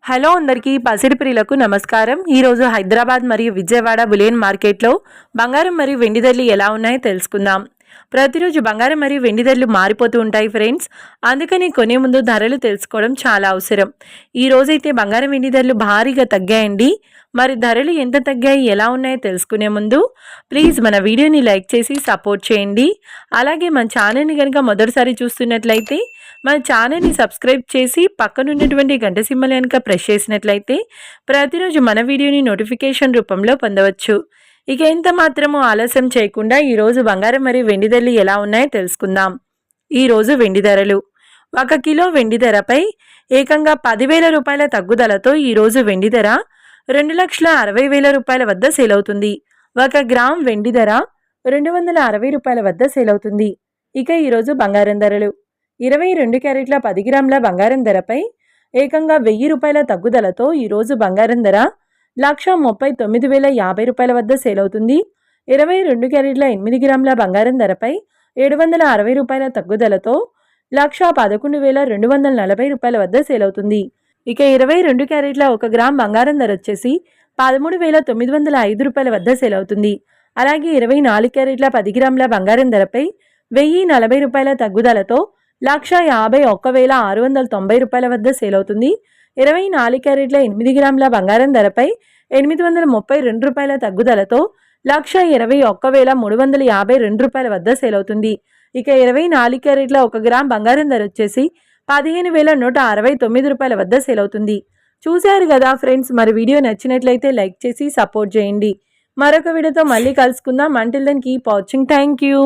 Hello అందరికీ పసిడి ప్రియులకు నమస్కారం. ఈరోజు హైదరాబాద్ మరియు విజయవాడ బులియన్ మార్కెట్లో బంగారం మరియు వెండి ధరలు ఎలా ఉన్నాయో తెలుసుకుందాం. ప్రతిరోజు బంగారం మరియు వెండి ధరలు మారిపోతూ ఉంటాయి ఫ్రెండ్స్. అందుకని కొనే ముందు ధరలు తెలుసుకోవడం చాలా అవసరం. ఈ రోజైతే బంగారం వెండి ధరలు భారీగా తగ్గాయండి. మరి ధరలు ఎంత తగ్గాయి, ఎలా ఉన్నాయో తెలుసుకునే ముందు ప్లీజ్ మన వీడియోని లైక్ చేసి సపోర్ట్ చేయండి. అలాగే మన ఛానల్ని కనుక మొదటిసారి చూస్తున్నట్లయితే మన ఛానల్ని సబ్స్క్రైబ్ చేసి పక్కనున్నటువంటి గంట సింబల్ కనుక ప్రెస్ చేసినట్లయితే ప్రతిరోజు మన వీడియోని నోటిఫికేషన్ రూపంలో పొందవచ్చు. ఇక ఎంత మాత్రమూ ఆలస్యం చేయకుండా ఈరోజు బంగారం మరియు వెండి ధరలు ఎలా ఉన్నాయో తెలుసుకుందాం. ఈరోజు వెండి ధరలు 1 కిలో వెండి ధరపై ఏకంగా 10,000 రూపాయల తగ్గుదలతో ఈరోజు వెండి ధర 2,60,000 రూపాయల వద్ద సేల్ అవుతుంది. 1 గ్రామ్ వెండి ధర 260 రూపాయల వద్ద సేల్ అవుతుంది. ఇక ఈరోజు బంగారం ధరలు 22 క్యారెట్ల 10 గ్రాముల బంగారం ధరపై ఏకంగా 1,000 రూపాయల తగ్గుదలతో ఈరోజు బంగారం ధర 1,39,050 రూపాయల వద్ద సేల్ అవుతుంది. 22 క్యారెట్ల 8 గ్రాముల బంగారం ధరపై 760 రూపాయల తగ్గుదలతో 1,11,240 రూపాయల వద్ద సేల్ అవుతుంది. ఇక 22 క్యారెట్ల 1 గ్రామ్ బంగారం ధర వచ్చేసి 13,905 రూపాయల వద్ద సేల్ అవుతుంది. అలాగే 24 క్యారెట్ల 10 గ్రాముల బంగారం ధరపై 1,040 రూపాయల తగ్గుదలతో 1,51,690 రూపాయల వద్ద సేల్ అవుతుంది. 24 క్యారెట్ల 8 గ్రాముల బంగారం ధరపై 832 రూపాయల తగ్గుదలతో 1,21,352 రూపాయల వద్ద సేల్ అవుతుంది. ఇక 24 క్యారెట్ల 1 గ్రామ్ బంగారం ధర వచ్చేసి 15,169 రూపాయల వద్ద సేల్ అవుతుంది. చూశారు కదా ఫ్రెండ్స్, మరి వీడియో నచ్చినట్లయితే లైక్ చేసి సపోర్ట్ చేయండి. మరొక వీడియోతో మళ్ళీ కలుసుకుందాం. Until then keep watching. Thank you.